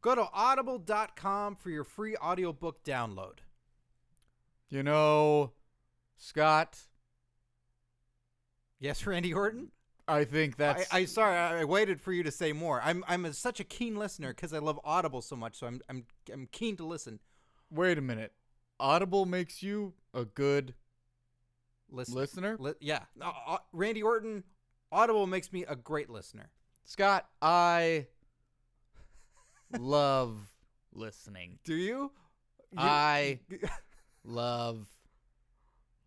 Go to audible.com for your free audiobook download. You know, Scott. Yes, Randy Orton? I think that's... Sorry, I waited for you to say more. I'm such a keen listener because I love Audible so much, so I'm keen to listen. Wait a minute. Audible makes you a good listener? Yeah. Randy Orton, Audible makes me a great listener. Scott, I love listening. Do you? I love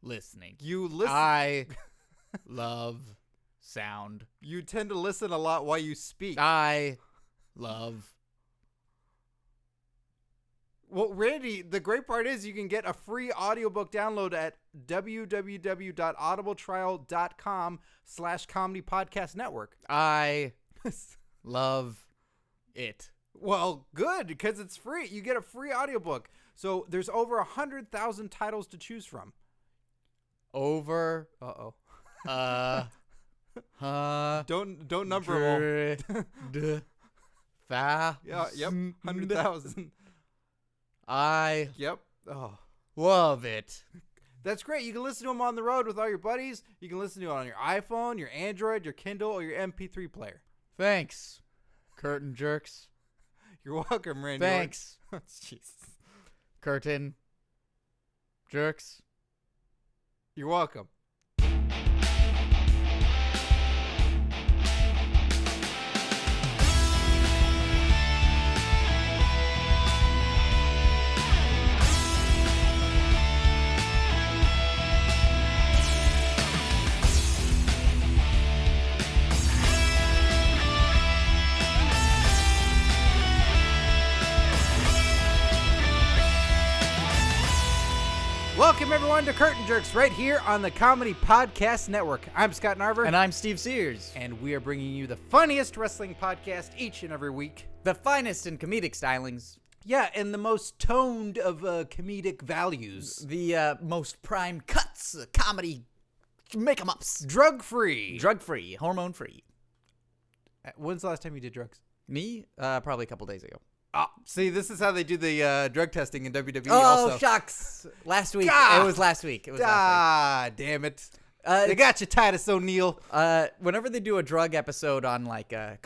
listening. You listen. I love sound. You tend to listen a lot while you speak. I love. Well, Randy, the great part is you can get a free audiobook download at www.audibletrial.com/comedy podcast network. I love it. Well, good, because it's free. You get a free audiobook. So there's over 100,000 titles to choose from. Over. Uh-oh. Don't number them all. Yeah, yep, 100,000. Yep. Oh, love it. That's great. You can listen to them on the road with all your buddies. You can listen to it on your iPhone, your Android, your Kindle, or your MP3 player. Thanks, curtain jerks. You're welcome, Randy. Thanks. Jesus. Curtain jerks. You're welcome. Welcome, everyone, to Curtain Jerks right here on the Comedy Podcast Network. I'm Scott Narver. And I'm Steve Sears. And we are bringing you the funniest wrestling podcast each and every week. The finest in comedic stylings. Yeah, and the most toned of comedic values. The most prime cuts, comedy make-em-ups. Drug-free. Drug-free, hormone-free. When's the last time you did drugs? Me? Probably a couple days ago. Oh, see, this is how they do the drug testing in WWE also. Oh, shucks. Last week. God. It was last week. Damn it. They got you, Titus O'Neil. Whenever they do a drug episode on like a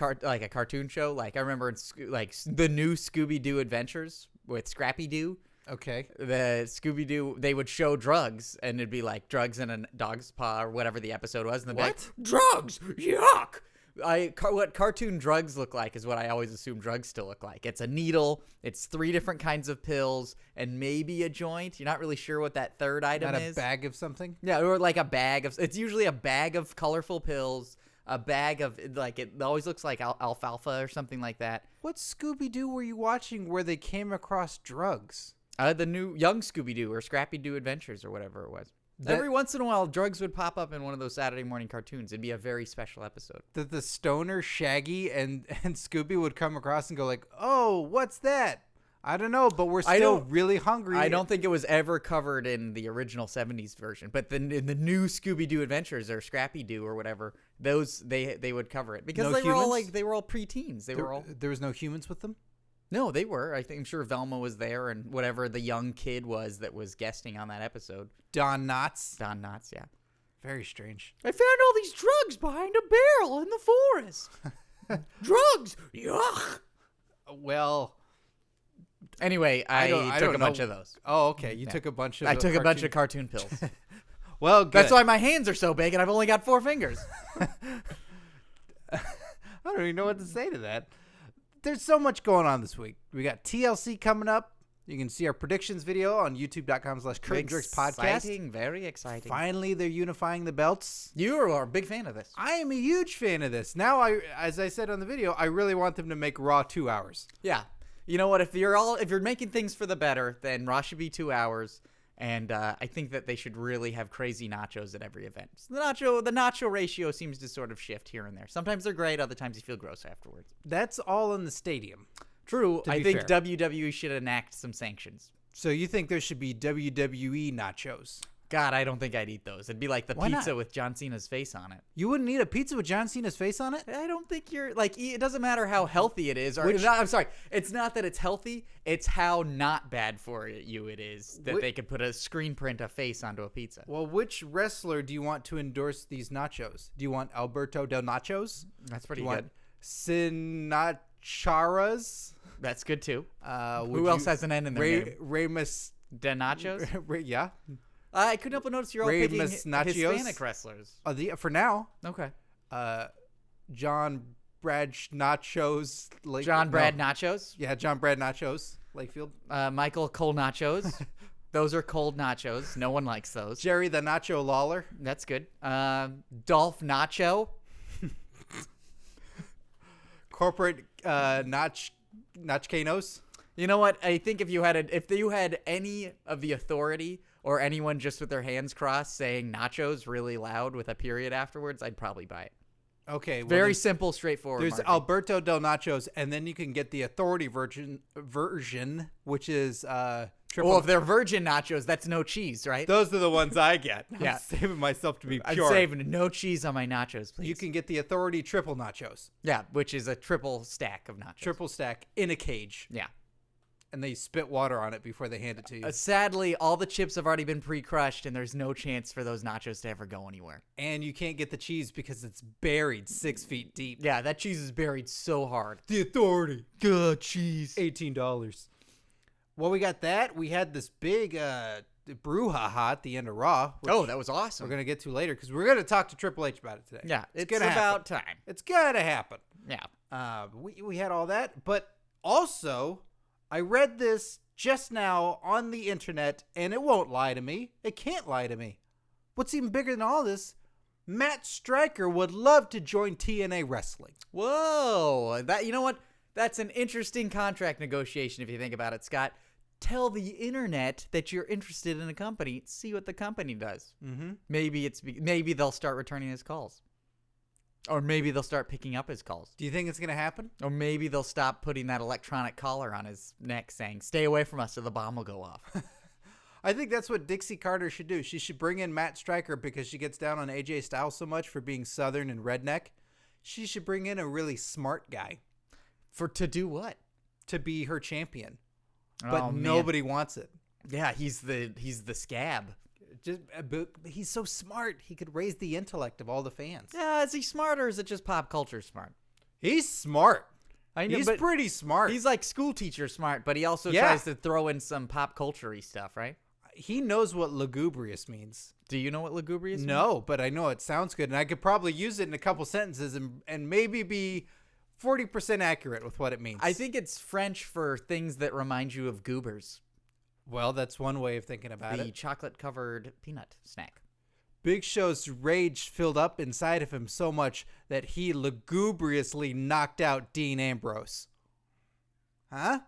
cartoon show, like I remember in the new Scooby-Doo Adventures with Scrappy-Doo. Okay. The Scooby-Doo, they would show drugs, and it'd be like drugs in a dog's paw or whatever the episode was. And what? Drugs? Yuck! What cartoon drugs look like is what I always assume drugs still look like. It's a needle, it's 3 different kinds of pills, and maybe a joint. You're not really sure what that third item is. Not a bag of something? Yeah, or like a bag of... It's usually a bag of colorful pills, a bag of... Like, it always looks like alfalfa or something like that. What Scooby-Doo were you watching where they came across drugs? The new Young Scooby-Doo or Scrappy-Doo Adventures or whatever it was. Every once in a while, drugs would pop up in one of those Saturday morning cartoons. It'd be a very special episode. That the stoner Shaggy and Scooby would come across and go like, oh, what's that? I don't know, but we're still really hungry. I don't think it was ever covered in the original 70s version. But in the new Scooby-Doo Adventures or Scrappy-Doo or whatever, those they would cover it. Because they were all preteens. There was no humans with them? No, they were. I'm sure Velma was there and whatever the young kid was that was guesting on that episode. Don Knotts? Don Knotts, yeah. Very strange. I found all these drugs behind a barrel in the forest. Drugs! Yuck! Well... Anyway, I took a bunch of those. Oh, okay. You took a bunch of... I took a bunch of cartoon pills. Well, good. That's why my hands are so big and I've only got 4 fingers. I don't even know what to say to that. There's so much going on this week. We got TLC coming up. You can see our predictions video on youtube.com/CurtainJerksPodcast. Exciting, very exciting. Finally, they're unifying the belts. You are a big fan of this. I am a huge fan of this. Now, as I said on the video, I really want them to make Raw 2 hours. Yeah. You know what? If you're making things for the better, then Raw should be 2 hours. And I think that they should really have crazy nachos at every event. So the nacho ratio seems to sort of shift here and there. Sometimes they're great. Other times you feel gross afterwards. That's all in the stadium. True. I think WWE should enact some sanctions. So you think there should be WWE nachos? God, I don't think I'd eat those. It'd be like the Why pizza not? with John Cena's face on it. You wouldn't eat a pizza with John Cena's face on it? I don't think you're like it doesn't matter how healthy it is. Or Which- I'm sorry, it's not that it's healthy. It's how not bad for you it is that they could put a screen print a face onto a pizza. Well, which wrestler do you want to endorse these nachos? Do you want Alberto Del Nachos? That's Do pretty you good. want Sinacharas? That's good too. Would Who else you- has an N in their name? Ramus. De Nachos? Yeah. I couldn't help but notice you're all picking Ramus Nachos? Hispanic wrestlers. For now, Okay. John Brad Nachos. John Brad Nachos. Yeah, John Brad Nachos, Lakefield. Michael Cole Nachos. Those are cold nachos. No one likes those. Jerry the Nacho Lawler. That's good. Dolph Nacho. Corporate Nachcanos. You know what? I think if you had any of the authority or anyone just with their hands crossed saying nachos really loud with a period afterwards, I'd probably buy it. Okay. Well, Very simple, straightforward. There's marketing. Alberto Del Nachos, and then you can get the authority version, which is triple. Well, if they're virgin nachos, that's no cheese, right? Those are the ones I get. Yeah. I'm saving myself to be I'm pure. saving no cheese on my nachos, please. You can get the authority triple nachos, Yeah, which is a triple stack of nachos. triple stack in a cage, Yeah. and they spit water on it before they hand it to you. Sadly, all the chips have already been pre-crushed, and there's no chance for those nachos to ever go anywhere. And you can't get the cheese because it's buried 6 feet deep. Yeah, that cheese is buried so hard. The authority, Good cheese. $18. Well, we got that. We had this big brouhaha at the end of Raw. Which Oh, that was awesome. we're gonna get to later because we're gonna talk to Triple H about it today. Yeah, it's gonna about happen. time. It's gonna happen. Yeah. We had all that, but also I read this just now on the internet, and it won't lie to me. It can't lie to me. What's even bigger than all this? Matt Stryker would love to join TNA Wrestling. Whoa. That, you know what? That's an interesting contract negotiation if you think about it, Scott. Tell the internet that you're interested in a company. See what the company does. Mm-hmm. Maybe they'll start returning his calls. Or maybe they'll start picking up his calls. Do you think it's gonna happen? Or maybe they'll stop putting that electronic collar on his neck saying, "Stay away from us or the bomb will go off." I think that's what Dixie Carter should do. She should bring in Matt Stryker because she gets down on AJ Styles so much for being Southern and redneck. She should bring in a really smart guy To do what? to be her champion. Oh, But man. nobody wants it. Yeah, he's the scab. But he's so smart. He could raise the intellect of all the fans. Yeah, is he smart or is it just pop culture smart? He's smart. I know, He's but pretty smart. he's like school teacher smart, but he also Yeah. tries to throw in some pop culture-y stuff, right? He knows what lugubrious means. Do you know what lugubrious means? No, but I know it sounds good, and I could probably use it in a couple sentences and maybe be 40% accurate with what it means. I think it's French for things that remind you of goobers. Well, that's one way of thinking about The it. chocolate-covered peanut snack. Big Show's rage filled up inside of him so much that he lugubriously knocked out Dean Ambrose. Huh?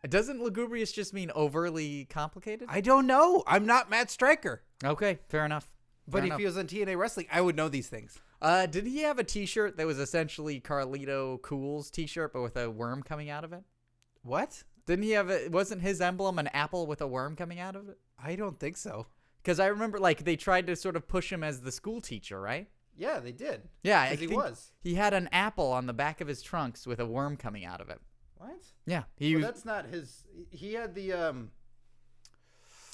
Doesn't lugubrious just mean overly complicated? I don't know. I'm not Matt Stryker. Okay, fair enough. But Fair if enough. he was on TNA Wrestling, I would know these things. Did he have a T-shirt that was essentially Carlito Cool's T-shirt, but with a worm coming out of it? What? Didn't he have a? Wasn't his emblem an apple with a worm coming out of it? I don't think so. Because I remember, like, they tried to sort of push him as the school teacher, right? Yeah, they did. Yeah, I 'Cause he think was. He had an apple on the back of his trunks with a worm coming out of it. What? Yeah, he Well, was. that's not his. He had the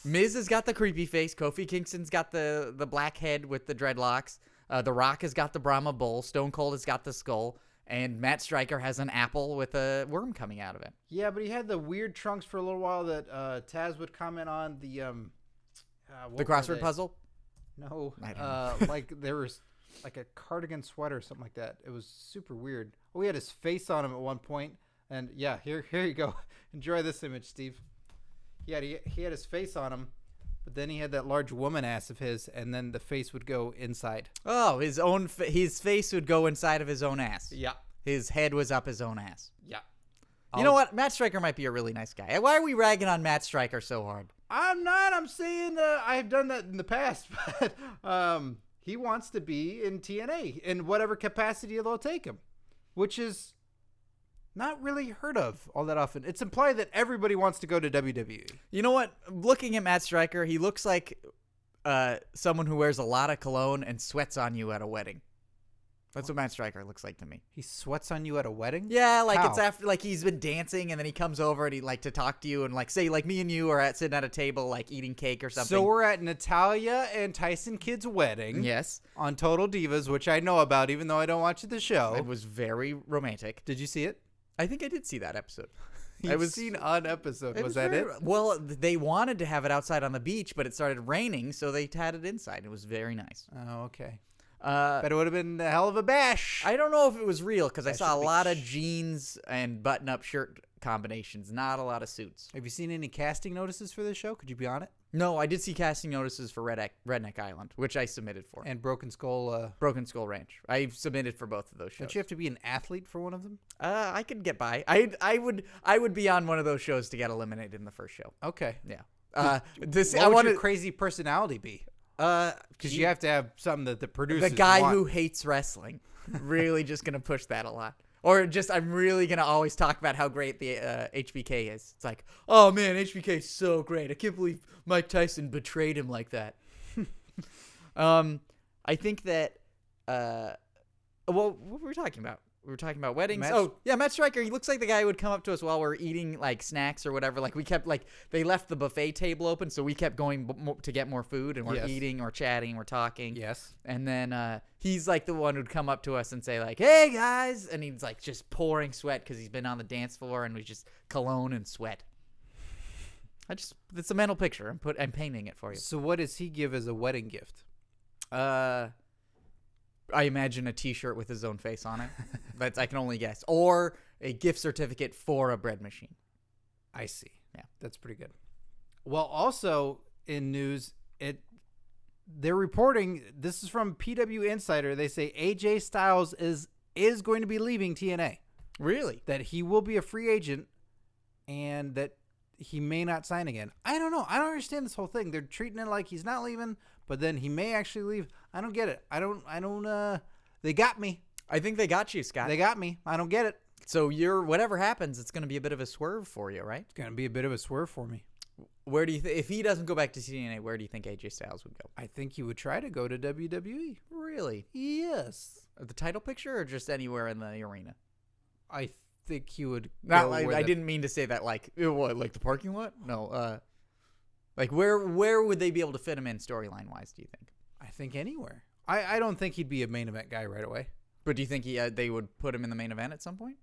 Miz has got the creepy face. Kofi Kingston's got the black head with the dreadlocks. The Rock has got the Brahma bull. Stone Cold has got the skull. And Matt Stryker has an apple with a worm coming out of it. Yeah, but he had the weird trunks for a little while that Taz would comment on the what The were crossword they? puzzle? No, I don't know. like there was like a cardigan sweater or something like that. It was super weird. Oh, he had his face on him at one point, and yeah, here you go. Enjoy this image, Steve. He had his face on him, but then he had that large woman ass of his, and then the face would go inside. Oh, his face would go inside of his own ass. Yeah, His head was up his own ass. yeah. You know what? Matt Stryker might be a really nice guy. Why are we ragging on Matt Stryker so hard? I'm not. I'm saying I've done that in the past, but he wants to be in TNA in whatever capacity they'll take him, which is not really heard of all that often. It's implied that everybody wants to go to WWE. You know what? Looking at Matt Stryker, he looks like someone who wears a lot of cologne and sweats on you at a wedding. That's what Matt Stryker looks like to me. He sweats on you at a wedding? Yeah, like How? it's after like he's been dancing and then he comes over and he like to talk to you and like say like me and you are sitting at a table like eating cake or something. So we're at Natalia and Tyson Kidd's wedding. Yes. On Total Divas, which I know about even though I don't watch the show. It was very romantic. Did you see it? I think I did see that episode. I've seen an episode. Was that it? Well, they wanted to have it outside on the beach, but it started raining, so they had it inside. It was very nice. Oh, okay. But it would have been a hell of a bash. I don't know if it was real because I saw a lot of jeans and button-up shirt combinations, not a lot of suits. Have you seen any casting notices for this show? Could you be on it? No, I did see casting notices for Redneck Island, which I submitted for. And Broken Skull. Broken Skull Ranch. I submitted for both of those shows. Don't you have to be an athlete for one of them? I could get by. I would be on one of those shows to get eliminated in the first show. Okay. Yeah. What would your crazy personality be? Because you have to have something that the producers the guy want. who hates wrestling. Really just going to push that a lot. Or just I'm really going to always talk about how great the HBK is. It's like, oh, man, HBK is so great. I can't believe Mike Tyson betrayed him like that. I think that what were we talking about? We were talking about weddings. Matt Stryker. He looks like the guy who would come up to us while we're eating like snacks or whatever. Like we kept like they left the buffet table open, so we kept going to get more food, and we're eating or chatting, we're talking. Yes. And then he's like the one who'd come up to us and say like, "Hey guys," and he's like just pouring sweat because he's been on the dance floor and we just cologne and sweat. It's a mental picture. I'm painting it for you. So what does he give as a wedding gift? I imagine a T-shirt with his own face on it. I can only guess. Or a gift certificate for a bread machine. I see. Yeah, that's pretty good. Well, also in news, they're reporting. This is from PW Insider. They say AJ Styles is going to be leaving TNA. Really? That he will be a free agent, and that he may not sign again. I don't know. I don't understand this whole thing. They're treating it like he's not leaving, but then he may actually leave. I don't get it. I don't, they got me. I think they got you, Scott. They got me. I don't get it. So whatever happens, it's going to be a bit of a swerve for you, right? It's going to be a bit of a swerve for me. Where do you if he doesn't go back to TNA, where do you think AJ Styles would go? I think he would try to go to WWE. Really? Yes. The title picture or just anywhere in the arena? I think he would. Not like, I didn't mean to say that like like the parking lot? No. Like where would they be able to fit him in storyline wise, do you think? I think anywhere. I don't think he'd be a main event guy right away. But do you think they would put him in the main event at some point?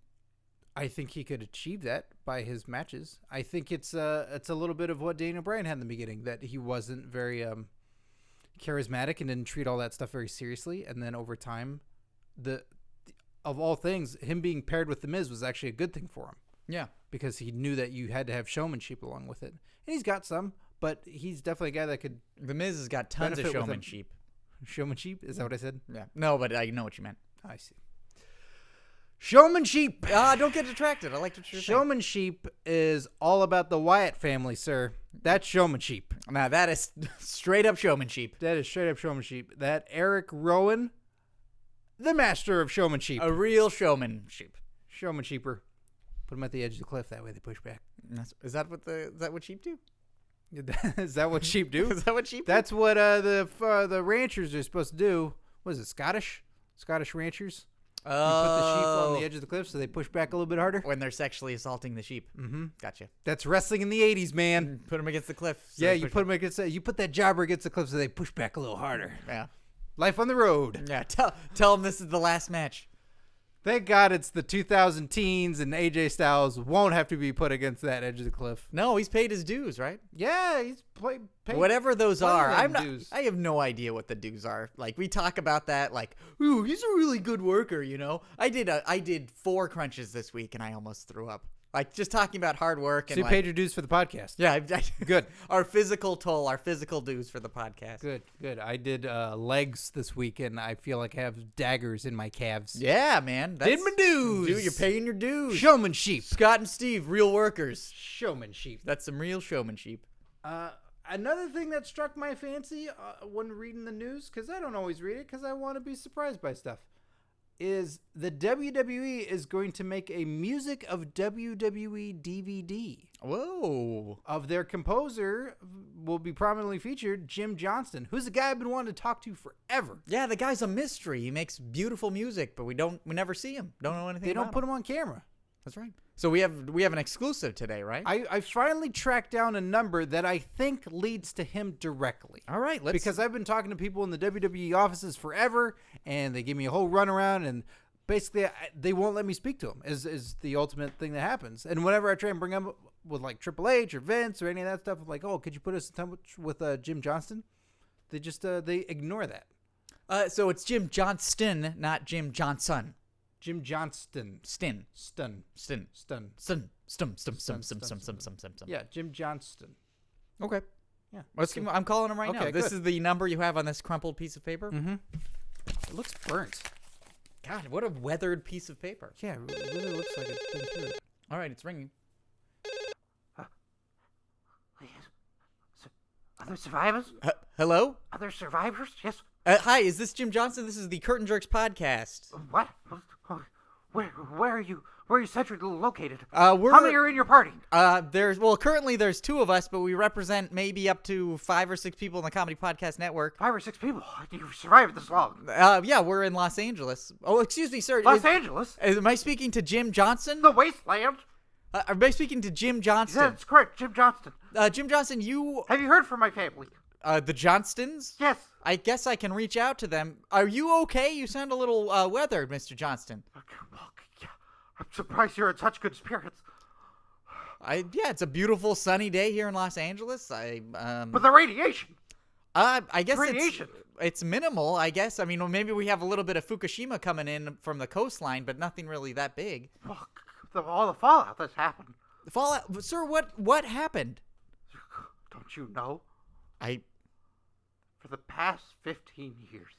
I think he could achieve that by his matches. I think it's a little bit of what Daniel Bryan had in the beginning, that he wasn't very charismatic and didn't treat all that stuff very seriously. And then over time, of all things, him being paired with The Miz was actually a good thing for him. Yeah. Because he knew that you had to have showmanship along with it. And he's got some, but he's definitely a guy that could... The Miz has got tons of showmanship. Showmanship? Is that what I said? Yeah. No, but I know what you meant. I see. Showmanship. Don't get distracted. I like what you're saying. Showmanship is all about the Wyatt family, sir. That's showmanship. Now, that is straight up showmanship. That is straight up showmanship. That Eric Rowan, the master of showmanship. A real showmanship. Showmansheeper. Put them at the edge of the cliff. That way they push back. Is that what sheep do? Is that what sheep do? Is that what sheep do? That's what the ranchers are supposed to do. What is it, Scottish ranchers? You put the sheep on the edge of the cliff so they push back a little bit harder? When they're sexually assaulting the sheep. Mm-hmm. Gotcha. That's wrestling in the 80s, man. Put them against the cliff. So you put them against you put that jobber against the cliff so they push back a little harder. Yeah. Life on the road. Yeah, tell them this is the last match. Thank God it's the 2000 teens and AJ Styles won't have to be put against that edge of the cliff. No, he's paid his dues, right? Yeah, he's paid. Whatever those are. Dues. I have no idea what the dues are. Like, we talk about that like, ooh, he's a really good worker, you know? I did 4 crunches this week and I almost threw up. Like, just talking about hard work. So you paid your dues for the podcast. Yeah. Good. Our physical toll, our physical dues for the podcast. Good. I did legs this week, and I feel like I have daggers in my calves. Yeah, man. Did my dues. Dude, you're paying your dues. Showmanship. Scott and Steve, real workers. Showmanship. That's some real showmanship. Another thing that struck my fancy when reading the news, because I don't always read it because I want to be surprised by stuff. is the WWE is going to make a Music of WWE DVD. Whoa. Of their composer will be prominently featured Jim Johnston, who's a guy I've been wanting to talk to forever. Yeah, the guy's a mystery. He makes beautiful music, but we never see him. Don't know anything They about don't put him on camera. That's right. So we have an exclusive today, right? I finally tracked down a number that I think leads to him directly. All right, because I've been talking to people in the WWE offices forever, and they give me a whole runaround, and basically they won't let me speak to him. Is the ultimate thing that happens. And whenever I try and bring him up with like Triple H or Vince or any of that stuff, I'm like, oh, could you put us in touch with Jim Johnston? They just they ignore that. So it's Jim Johnston, not Jim Johnson. Jim Johnston. Stun. Yeah, Jim Johnston. Okay. Yeah. I'm calling him right now. This good. is the number you have on this crumpled piece of paper? Mm-hmm. It looks burnt. God, what a weathered piece of paper. Yeah, it really looks like it's been through it. All right, it's ringing. Are there survivors? Hello? Are there survivors? Yes. Hi, is this Jim Johnston? This is the Curtain Jerks podcast. What? Where are you? Where are you centrally located? How many are in your party? Currently there's 2 of us, but we represent maybe up to 5 or 6 people in the Comedy Podcast Network. 5 or 6 people. You've survived this long. Yeah, we're in Los Angeles. Oh, excuse me, sir. Los Angeles? Am I speaking to Jim Johnston? The wasteland? Am I speaking to Jim Johnston? Yeah, that's correct. Jim Johnston. Jim Johnston, you... Have you heard from my family? The Johnstons? Yes. I guess I can reach out to them. Are you okay? You sound a little weathered, Mr. Johnston. Okay, well, yeah. I'm surprised you're in such good spirits. Yeah, it's a beautiful sunny day here in Los Angeles. But the radiation. I guess radiation. It's minimal, I guess. I mean, maybe we have a little bit of Fukushima coming in from the coastline, but nothing really that big. Well, all the fallout that's happened. The fallout, sir. What happened? Don't you know? For the past 15 years,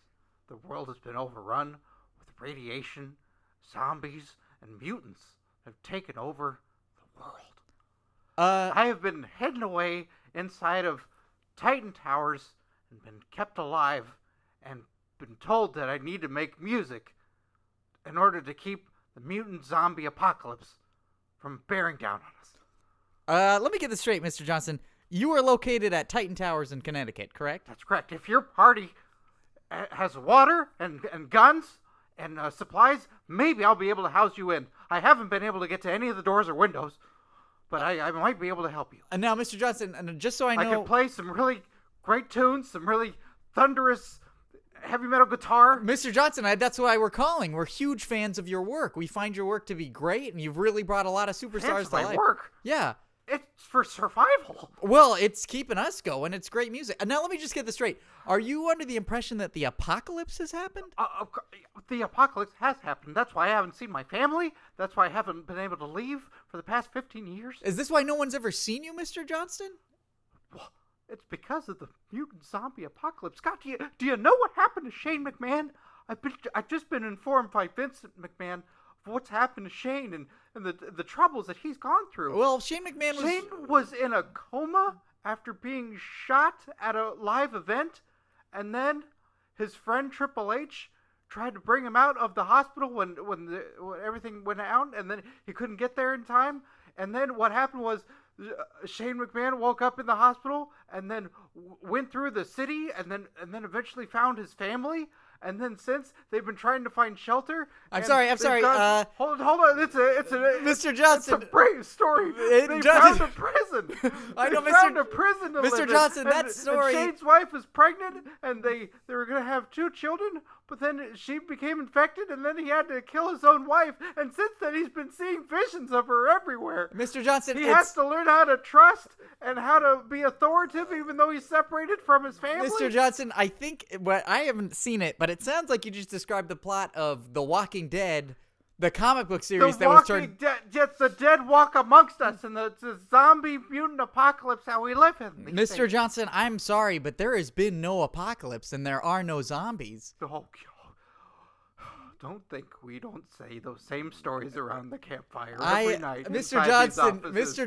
the world has been overrun with radiation, zombies, and mutants have taken over the world. I have been hidden away inside of Titan Towers and been kept alive and been told that I need to make music in order to keep the mutant zombie apocalypse from bearing down on us. Let me get this straight, Mr. Johnson. You are located at Titan Towers in Connecticut, correct? That's correct. If your party has water and guns and supplies, maybe I'll be able to house you in. I haven't been able to get to any of the doors or windows, but I might be able to help you. And now, Mr. Johnson, and just so I know... I can play some really great tunes, some really thunderous heavy metal guitar. Mr. Johnson, that's why we're calling. We're huge fans of your work. We find your work to be great, and you've really brought a lot of superstars to life. My work? Yeah. It's for survival. Well, it's keeping us going. It's great music. And now let me just get this straight. Are you under the impression that the apocalypse has happened? The apocalypse has happened. That's why I haven't seen my family. That's why I haven't been able to leave for the past 15 years. Is this why no one's ever seen you, Mr. Johnston? Well, it's because of the mutant zombie apocalypse. Scott, do you know what happened to Shane McMahon? I've just been informed by Vincent McMahon of what's happened to Shane and the troubles that he's gone through. Well, Shane McMahon was in a coma after being shot at a live event, and then his friend Triple H tried to bring him out of the hospital when everything went out, and then he couldn't get there in time. And then what happened was Shane McMahon woke up in the hospital and then went through the city and then eventually found his family. And then since they've been trying to find shelter. I'm sorry. Hold on. It's Mr. Johnson. It's a brave story. They found a prison. I know, they found a prison to Mr. live Johnson. in. That story. And Shane's wife is pregnant, and they were going to have 2 children. But then she became infected, and then he had to kill his own wife. And since then, he's been seeing visions of her everywhere. Mr. Johnson, he has to learn how to trust and how to be authoritative, even though he's separated from his family. Mr. Johnson, I think I haven't seen it, but it sounds like you just described the plot of The Walking Dead, the comic book series that was turned. Yes, the dead walk amongst us, and the zombie mutant apocalypse how we live in. Mr. Johnson, I'm sorry, but there has been no apocalypse, and there are no zombies. Oh, don't think we don't say those same stories around the campfire every night. Mr.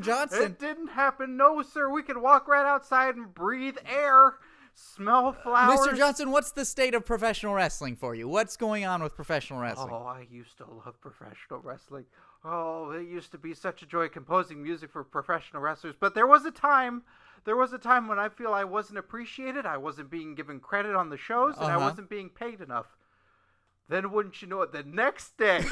Johnson, it didn't happen. No, sir. We can walk right outside and breathe air. smell flowers. Mr. Johnston, what's the state of professional wrestling for you? What's going on with professional wrestling? Oh, I used to love professional wrestling. Oh, it used to be such a joy composing music for professional wrestlers. But there was a time when I feel I wasn't appreciated. I wasn't being given credit on the shows, and I wasn't being paid enough. Then wouldn't you know it, the next day,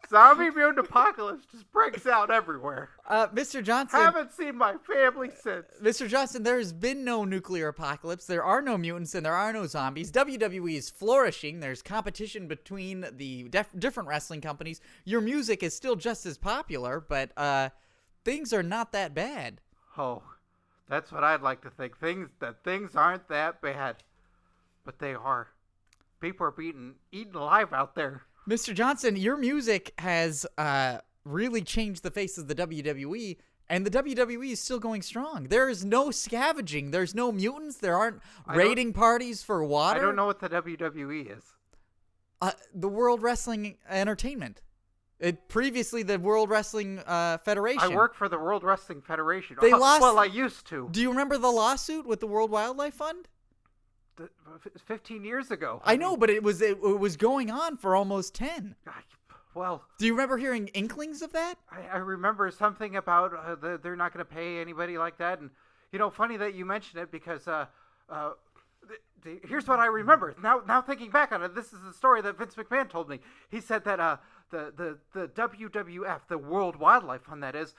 Zombie Mutant Apocalypse just breaks out everywhere. Mr. Johnston. Haven't seen my family since. Mr. Johnston, there has been no nuclear apocalypse. There are no mutants and there are no zombies. WWE is flourishing. There's competition between the different wrestling companies. Your music is still just as popular, but things are not that bad. Oh, that's what I'd like to think. Things aren't that bad, but they are. People are being eaten alive out there. Mr. Johnston, your music has really changed the face of the WWE, and the WWE is still going strong. There is no scavenging. There's no mutants. There aren't raiding parties for water. I don't know what the WWE is. The World Wrestling Entertainment. Previously, the World Wrestling Federation. I work for the World Wrestling Federation. They lost. Well, I used to. Do you remember the lawsuit with the World Wildlife Fund? 15 years ago. I know, but it was going on for almost 10. Well, do you remember hearing inklings of that? I remember something about they're not going to pay anybody like that, and funny that you mentioned it because here's what I remember. Now thinking back on it, this is the story that Vince McMahon told me. He said that the WWF, the World Wildlife Fund, that is,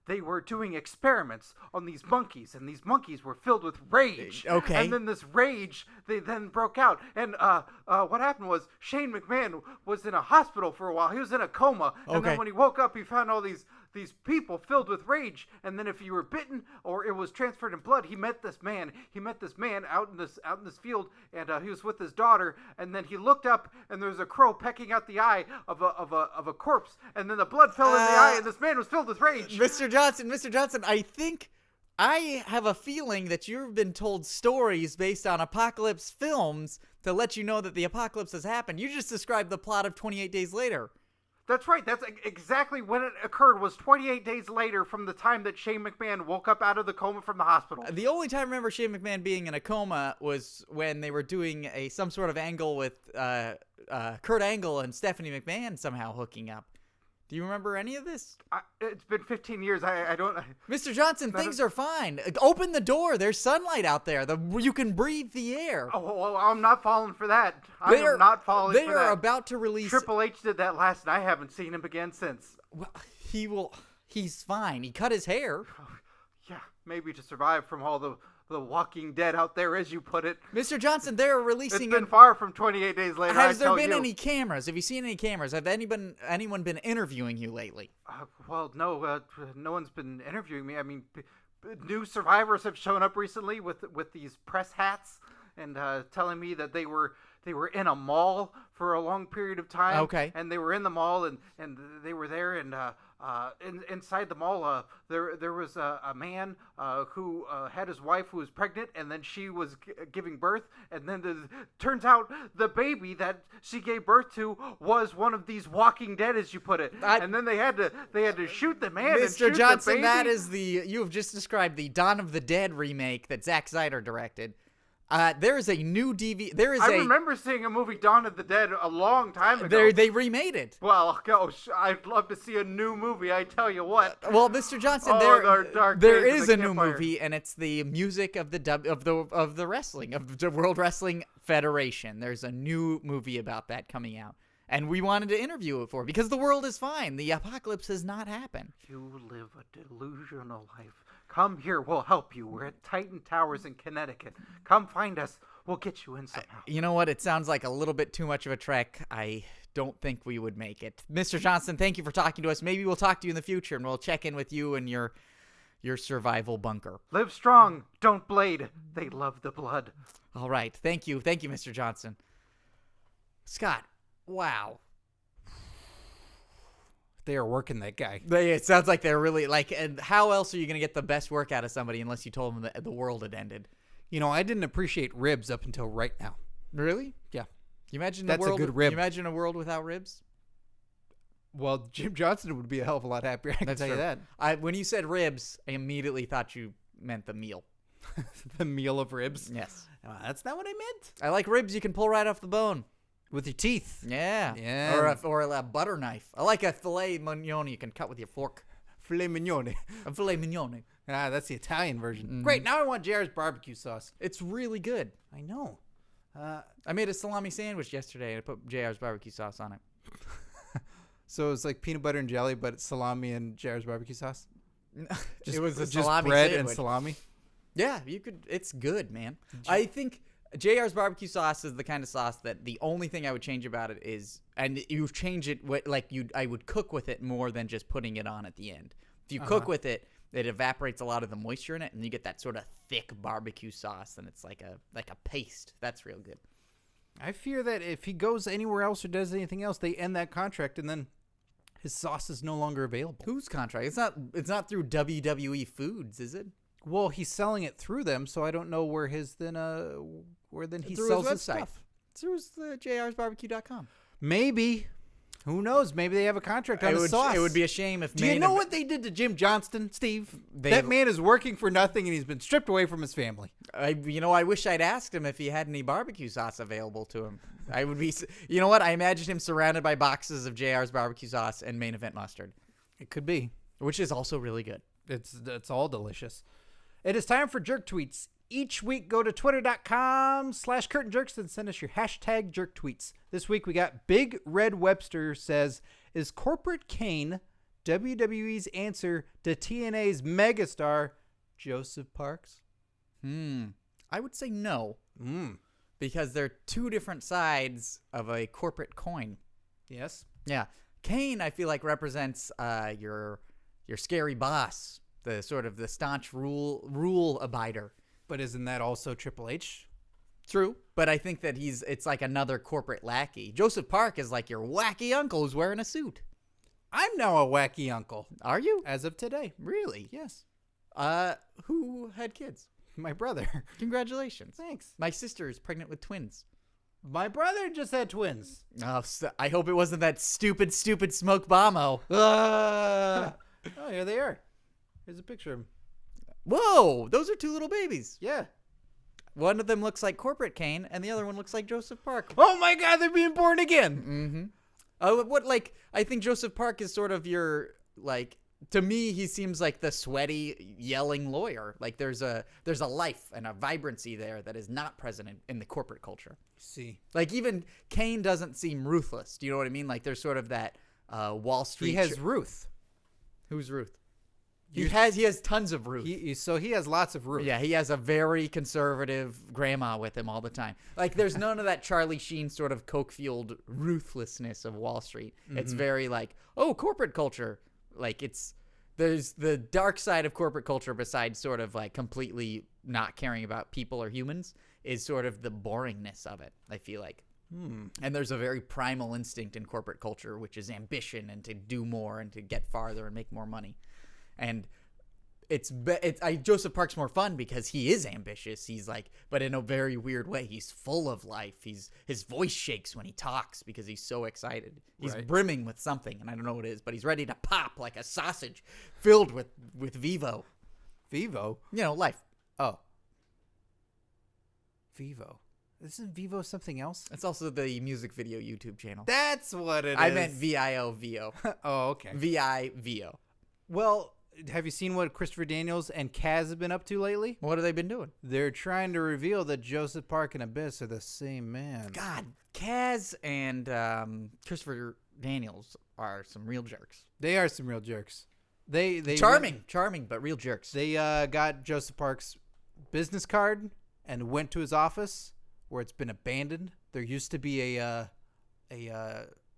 they were doing experiments on these monkeys, and these monkeys were filled with rage. Okay. And then this rage, they then broke out. And what happened was Shane McMahon was in a hospital for a while. He was in a coma. And then when he woke up, he found all these people filled with rage. And then if you were bitten or it was transferred in blood, he met this man. He met this man out in this field, and he was with his daughter. And then he looked up, and there was a crow pecking out the eye of a corpse. And then the blood fell in the eye, and this man was filled with rage. Mr. Johnson, I think I have a feeling that you've been told stories based on apocalypse films to let you know that the apocalypse has happened. You just described the plot of 28 Days Later. That's right. That's exactly when it occurred, was 28 days later from the time that Shane McMahon woke up out of the coma from the hospital. The only time I remember Shane McMahon being in a coma was when they were doing some sort of angle with Kurt Angle and Stephanie McMahon somehow hooking up. Do you remember any of this? It's been 15 years. I don't... Mr. Johnson, things are fine. Open the door. There's sunlight out there. You can breathe the air. Oh, well, I'm not falling for that. I'm not falling for that. They are about to release... Triple H did that last, and I haven't seen him again since. Well, he's fine. He cut his hair. Yeah, maybe to survive from all the Walking Dead out there, as you put it. Mr. Johnson, they're releasing... It's been far from 28 days later. Has there been any cameras? Have you seen any cameras? Have anyone been interviewing you lately? Well, no. No one's been interviewing me. I mean, new survivors have shown up recently with these press hats and telling me that they were in a mall for a long period of time. Okay. And they were in the mall and they were there and inside the mall there was a man who had his wife who was pregnant, and then she was giving birth, and then turns out the baby that she gave birth to was one of these Walking Dead, as you put it. And then they had to shoot the man. Mr. And shoot Johnson, the baby. that is you have just described the Dawn of the Dead remake that Zack Snyder directed. There is a new DVD. I remember seeing a movie, Dawn of the Dead, a long time ago. They remade it. Well, gosh, I'd love to see a new movie. I tell you what. Well, Mr. Johnson, there is a new movie, and it's the music of the wrestling of the World Wrestling Federation. There's a new movie about that coming out, and we wanted to interview it because the world is fine. The apocalypse has not happened. You live a delusional life. Come here, we'll help you. We're at Titan Towers in Connecticut. Come find us. We'll get you in somehow. You know what? It sounds like a little bit too much of a trek. I don't think we would make it. Mr. Johnston, thank you for talking to us. Maybe we'll talk to you in the future, and we'll check in with you and your survival bunker. Live strong. Don't blade. They love the blood. All right. Thank you. Thank you, Mr. Johnston. Scott, wow. They are working that guy. It sounds like they're really and how else are you going to get the best work out of somebody unless you told them that the world had ended? I didn't appreciate ribs up until right now. Really? Yeah. You imagine That's a good rib. You imagine a world without ribs? Well, Jim Johnston would be a hell of a lot happier. I can tell you that. When you said ribs, I immediately thought you meant the meal. The meal of ribs. Yes. That's not what I meant. I like ribs you can pull right off the bone. With your teeth. Yeah. Yeah. Or a butter knife. I like a filet mignon you can cut with your fork. Filet mignon. A filet mignon. That's the Italian version. Mm-hmm. Great. Now I want JR's barbecue sauce. It's really good. I know. I made a salami sandwich yesterday and I put JR's barbecue sauce on it. So it's like peanut butter and jelly, but it's salami and JR's barbecue sauce? It was a just salami bread sandwich. and salami? Yeah, you could. It's good, man. I think JR's barbecue sauce is the kind of sauce that the only thing I would change about it is, and you change it I would cook with it more than just putting it on at the end. If you cook with it, it evaporates a lot of the moisture in it, and you get that sort of thick barbecue sauce, and it's like a paste. That's real good. I fear that if he goes anywhere else or does anything else, they end that contract, and then his sauce is no longer available. Whose contract? It's not through WWE Foods, is it? Well, he's selling it through them, so I don't know where he Through sells his his website. stuff. Through the jrsbarbecue.com. Maybe. Who knows? Maybe they have a contract on his sauce. It would be a shame if. Do you know what they did to Jim Johnston, Steve? That man is working for nothing, and he's been stripped away from his family. I wish I'd asked him if he had any barbecue sauce available to him. I would be. You know what? I imagine him surrounded by boxes of JR's barbecue sauce and Main Event mustard. It could be. Which is also really good. It's all delicious. It is time for Jerk Tweets. Each week, go to twitter.com/curtainjerks and send us your hashtag jerk tweets. This week, we got Big Red Webster says, is Korporate Kane WWE's answer to TNA's megastar, Joseph Parks? I would say no. Because they're two different sides of a corporate coin. Yes. Yeah. Kane, I feel like, represents your scary boss, the sort of the staunch rule abider. But isn't that also Triple H? True, but I think that it's like another corporate lackey. Joseph Park is like your wacky uncle who's wearing a suit. I'm now a wacky uncle. Are you? As of today. Really? Yes. Who had kids? My brother. Congratulations. Thanks. My sister is pregnant with twins. My brother just had twins. Oh, I hope it wasn't that stupid smoke bombo. Oh, here they are. Here's a picture of them. Whoa, those are two little babies. Yeah. One of them looks like Korporate Kane, and the other one looks like Joseph Park. Oh my God, they're being born again. I think Joseph Park is sort of your, like, to me, he seems like the sweaty, yelling lawyer. Like there's a life and a vibrancy there that is not present in the corporate culture. See, like even Kane doesn't seem ruthless. Do you know what I mean? Like there's sort of that Wall Street. he has Ruth. Who's Ruth? He has tons of Ruth. So he has lots of Ruth. Yeah, he has a very conservative grandma with him all the time. Like there's none of that Charlie Sheen sort of coke-fueled ruthlessness of Wall Street. It's very like, oh, corporate culture. Like there's the dark side of corporate culture besides sort of like completely not caring about people or humans is sort of the boringness of it, I feel like. And there's a very primal instinct in corporate culture, which is ambition and to do more and to get farther and make more money. And Joseph Park's more fun because he is ambitious. He's like, but in a very weird way. He's full of life. His voice shakes when he talks because he's so excited. He's brimming with something, and I don't know what it is, but he's ready to pop like a sausage filled with Vivo. Vivo? You know, life. Oh. Vivo. Isn't Vivo something else? It's also the music video YouTube channel. That's what it is. I meant VIOVO. Oh, okay. VIVO. Well, have you seen what Christopher Daniels and Kaz have been up to lately? What have they been doing? They're trying to reveal that Joseph Park and Abyss are the same man. God, Kaz and Christopher Daniels are some real jerks. They are some real jerks. They charming, but real jerks. They got Joseph Park's business card and went to his office where it's been abandoned. There used to be a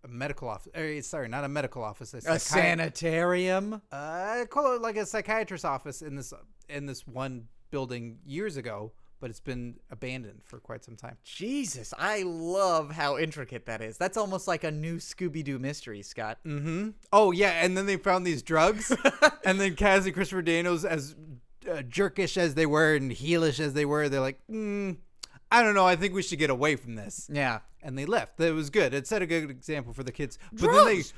medical office. Sorry, not a medical office. A sanitarium. I call it like a psychiatrist's office in this one building years ago, but it's been abandoned for quite some time. Jesus, I love how intricate that is. That's almost like a new Scooby-Doo mystery, Scott. Mm-hmm. Oh yeah, and then they found these drugs, and then Kaz and Christopher Daniels, as jerkish as they were and heelish as they were, they're like, I don't know. I think we should get away from this. Yeah. And they left. It was good. It set a good example for the kids. But Drugs!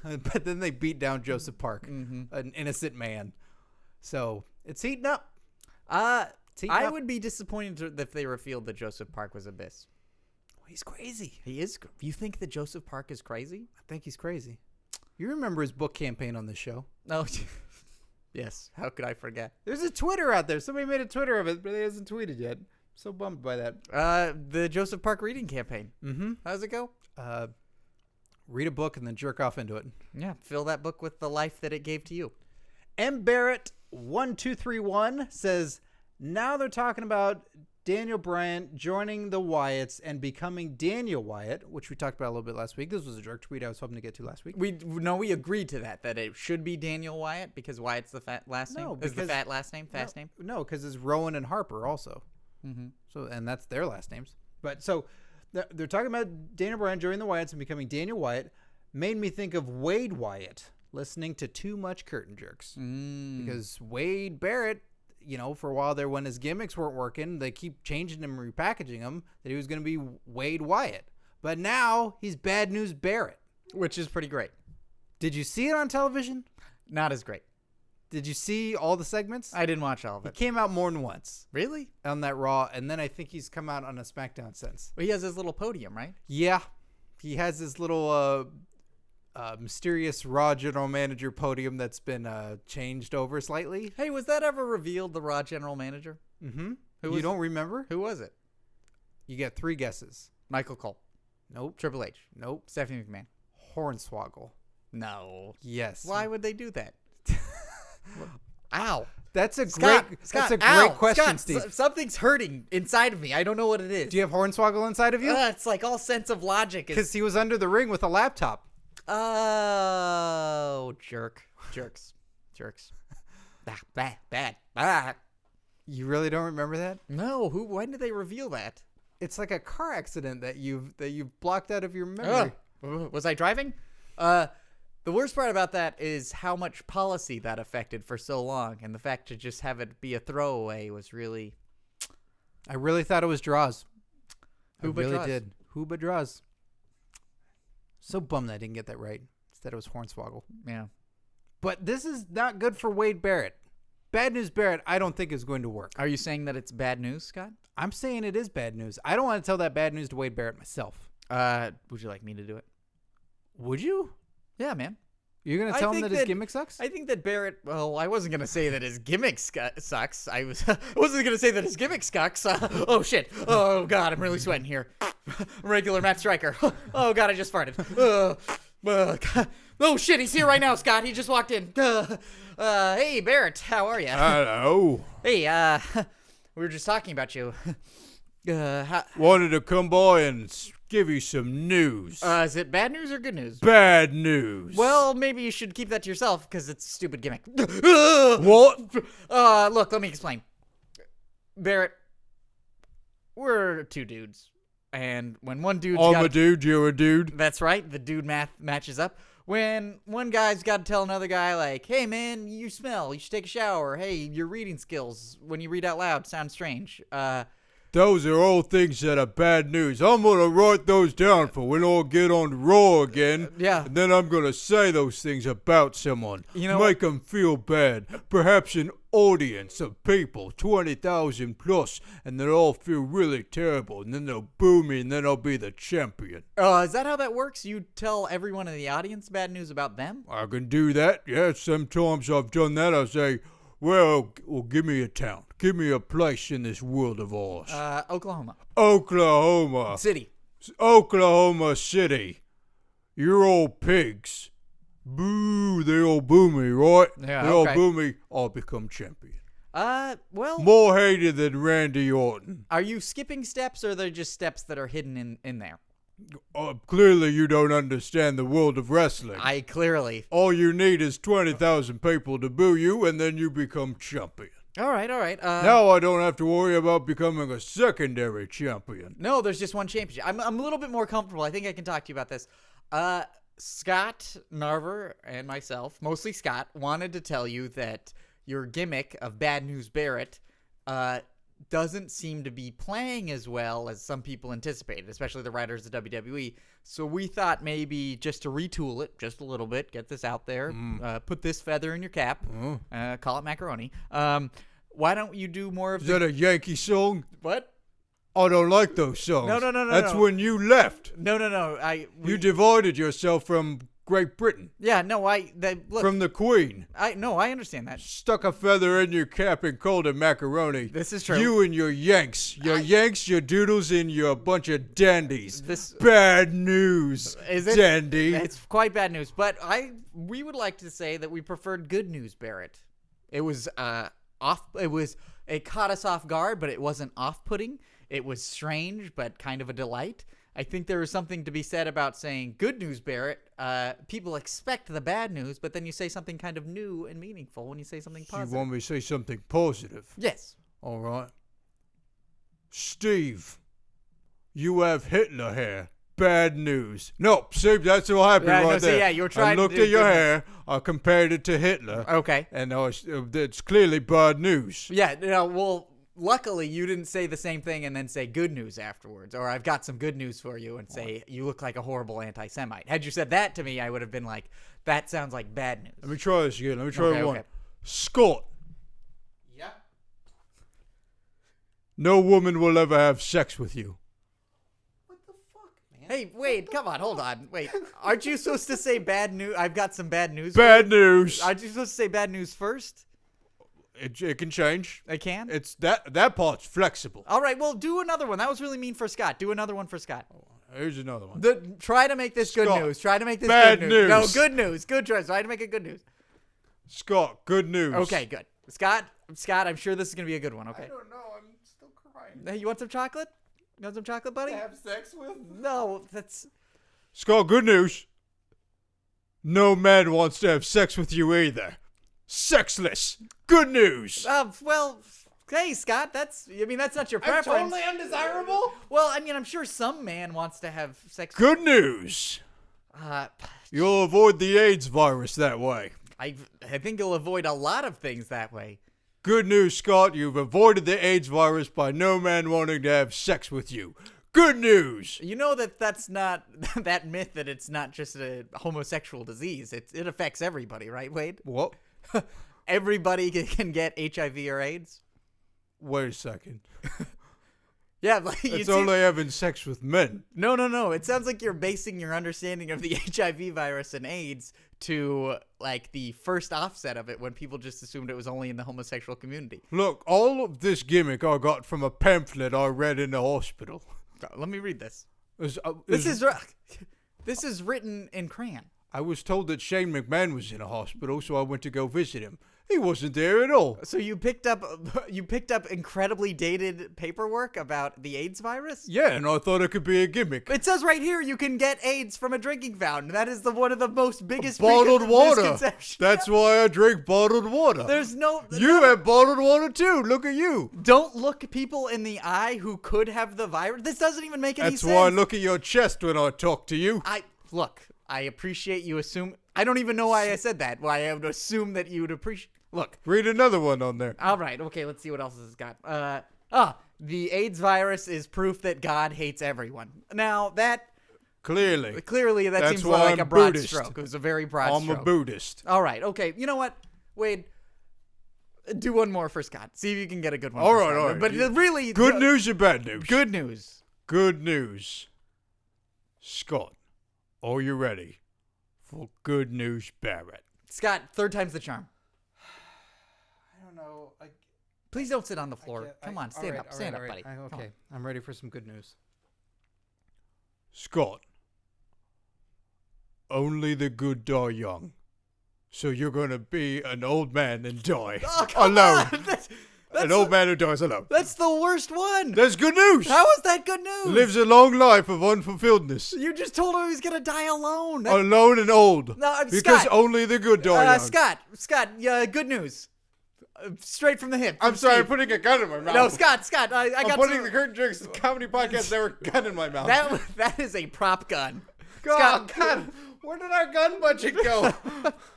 But then they beat down Joseph Park, an innocent man. So it's heating up. I would be disappointed if they revealed that Joseph Park was Abyss. He's crazy. He is. You think that Joseph Park is crazy? I think he's crazy. You remember his book campaign on this show? No. Yes. How could I forget? There's a Twitter out there. Somebody made a Twitter of it, but he hasn't tweeted yet. I'm so bummed by that. The Joseph Park reading campaign. Mm-hmm. How does it go? Read a book and then jerk off into it. Yeah. Fill that book with the life that it gave to you. M. Barrett 1231 says, now they're talking about Daniel Bryan joining the Wyatts and becoming Daniel Wyatt, which we talked about a little bit last week. This was a jerk tweet I was hoping to get to last week. We agreed to that it should be Daniel Wyatt because Wyatt's the fat last name. Is the fat last name fast name? No, because it's Rowan and Harper also. Mm-hmm. So and that's their last names. But so they're talking about Daniel Bryan joining the Wyatts and becoming Daniel Wyatt. Made me think of Wade Wyatt listening to Too Much Curtain Jerks because Wade Barrett. For a while there when his gimmicks weren't working, they keep changing him and repackaging him, that he was going to be Wade Wyatt. But now he's Bad News Barrett. Which is pretty great. Did you see it on television? Not as great. Did you see all the segments? I didn't watch all of it. He came out more than once. Really? On that Raw, and then I think he's come out on a SmackDown since. Well, he has his little podium, right? Yeah. He has this little mysterious Raw general manager podium that's been changed over slightly. Hey, was that ever revealed, the Raw general manager? Mm-hmm. You don't remember? Who was it? You get 3 guesses. Michael Cole. Nope. Triple H. Nope. Stephanie McMahon. Hornswoggle. No. Yes. Why would they do that? Ow. That's a Scott, great ow, question, Scott, Steve. Something's hurting inside of me. I don't know what it is. Do you have Hornswoggle inside of you? It's like all sense of logic is... Because he was under the ring with a laptop. Oh, jerks. Bad. You really don't remember that? No. When did they reveal that? It's like a car accident that you've blocked out of your memory. Was I driving? The worst part about that is how much policy that affected for so long, and the fact to just have it be a throwaway was really... I really thought it was Draws. Who but really Draws? did. Who but Draws? So bummed I didn't get that right. Instead it was Hornswoggle. Yeah. But this is not good for Wade Barrett. Bad News Barrett, I don't think is going to work. Are you saying that it's bad news, Scott? I'm saying it is bad news. I don't want to tell that bad news to Wade Barrett myself. Would you like me to do it? Would you? Yeah, man. You're going to tell him that his gimmick sucks? I think that Barrett, well, I wasn't going to say that his gimmick sucks. I wasn't going to say that his gimmick sucks. Oh, shit. Oh, God, I'm really sweating here. Regular Matt Stryker. Oh, God, I just farted. God. Oh, shit, he's here right now, Scott. He just walked in. Hey, Barrett, how are you? Hello. Hey, we were just talking about you. Wanted to come by and give you some news. Is it bad news or good news? Bad news. Well, maybe you should keep that to yourself because it's a stupid gimmick. What? Look, let me explain. Barrett, we're 2 dudes. And when one dude's I'm a dude, you're a dude. That's right. The dude math matches up. When one guy's got to tell another guy, like, hey, man, you smell. You should take a shower. Hey, your reading skills, when you read out loud, sound strange. Those are all things that are bad news. I'm going to write those down for when I get on Raw again. Yeah. And then I'm going to say those things about someone. Make them feel bad. Perhaps an audience of people, 20,000 plus, and they'll all feel really terrible. And then they'll boo me, and then I'll be the champion. Is that how that works? You tell everyone in the audience bad news about them? I can do that. Yeah, sometimes I've done that. I say, well, give me a town. Give me a place in this world of ours. Oklahoma. Oklahoma. City. Oklahoma City. You're all pigs. Boo, they all boo me, right? Yeah, they all boo me, I'll become champion. Well... More hated than Randy Orton. Are you skipping steps, or are they just steps that are hidden in there? Clearly you don't understand the world of wrestling. Clearly. All you need is 20,000 people to boo you, and then you become champion. All right. Now I don't have to worry about becoming a secondary champion. No, there's just one championship. I'm a little bit more comfortable. I think I can talk to you about this. Scott, Narver, and myself, mostly Scott, wanted to tell you that your gimmick of Bad News Barrett doesn't seem to be playing as well as some people anticipated, especially the writers of WWE. So we thought maybe just to retool it just a little bit, get this out there, put this feather in your cap, call it macaroni. why don't you do more of Is that a Yankee song? what? I don't like those songs. No. That's when you left. No. You divided yourself from Great Britain. Yeah, no, look. From the Queen. I understand that. Stuck a feather in your cap and called it macaroni. This is true. You and your Yanks. Your Yanks, your Doodles, and your bunch of dandies. This Bad news, is it? dandy. It's quite bad news, but we would like to say that we preferred good news, Barrett. It was it caught us off guard, but it wasn't off-putting. It was strange, but kind of a delight. I think there is something to be said about saying good news, Barrett. People expect the bad news, but then you say something kind of new and meaningful when you say something positive. You want me to say something positive? Yes. All right. Steve, you have Hitler hair. Bad news. Nope, see, that's what happened right there. Yeah, you were trying I looked to do at your good hair, I compared it to Hitler. Okay. And it's clearly bad news. Yeah, well, luckily you didn't say the same thing and then say good news afterwards, or I've got some good news for you and say you look like a horrible anti-Semite. Had you said that to me, I would have been like, that sounds like bad news. Let me try this again. Let me try one. Okay. Scott, Yeah. no woman will ever have sex with you. Hey, wait, come on, hold on. Wait, aren't you supposed to say bad news? I've got some bad news. Bad news. Aren't you supposed to say bad news first? It can change. I can? It's that part's flexible. All right, well, do another one. That was really mean for Scott. Do another one for Scott. Here's another one. Try to make this good Scott, news. Try to make this bad good news. No, news. good news. Good choice. Try to make it good news. Scott, good news. Okay, good. Scott, I'm sure this is going to be a good one, okay? I don't know. I'm still crying. Hey, you want some chocolate? You want some chocolate, buddy? To have sex with? No, that's... Scott, good news. No man wants to have sex with you either. Sexless. Good news. Well, hey, Scott, that's not your preference. I'm totally undesirable? Well, I mean, I'm sure some man wants to have sex. Good news. Uh, You'll avoid the AIDS virus that way. I think you'll avoid a lot of things that way. Good news, Scott. You've avoided the AIDS virus by no man wanting to have sex with you. Good news. You know that's not that myth that it's not just a homosexual disease. It affects everybody, right, Wade? What? Everybody can get HIV or AIDS. Wait a second. Yeah, like It's only having sex with men. No. It sounds like you're basing your understanding of the HIV virus and AIDS to like the first offset of it when people just assumed it was only in the homosexual community. Look, all of this gimmick I got from a pamphlet I read in the hospital. Let me read this. This is written in crayon. I was told that Shane McMahon was in a hospital, so I went to go visit him. He wasn't there at all. So you picked up incredibly dated paperwork about the AIDS virus? Yeah, and I thought it could be a gimmick. It says right here you can get AIDS from a drinking fountain. That is one of the most biggest bottled water. misconceptions. That's why I drink bottled water. You have bottled water too. Look at you. Don't look people in the eye who could have the virus. This doesn't even make any sense. That's why I look at your chest when I talk to you. I appreciate you assume. I don't even know why I said that. Why I would assume that you would appreciate. Look. Read another one on there. All right. Okay. Let's see what else it's got. The AIDS virus is proof that God hates everyone. Now that clearly that seems why like I'm a broad Buddhist. stroke. It was a very broad stroke. I'm a Buddhist. All right. Okay. You know what, Wade? Do one more for Scott. See if you can get a good one. All for right. Scott. All right. But really, good news or bad news? Good news. Good news. Scott, are you ready for good news, Barrett? Scott, third time's the charm. I don't know. Please don't sit on the floor. Come on, stand up. Stand up, buddy. Okay, I'm ready for some good news. Scott, only the good die young. So you're going to be an old man and die alone. An old man who dies alone. That's the worst one. That's good news. How is that good news? Lives a long life of unfulfilledness. You just told him he was going to die alone. Alone and old. No, because Scott, only the good die young. Scott, good news. Straight from the hip. I'm sorry, I'm putting a gun in my mouth. No, Scott, I I'm got putting the Curtain Jerks comedy podcast there with a gun in my mouth. That is a prop gun. God, where did our gun budget go?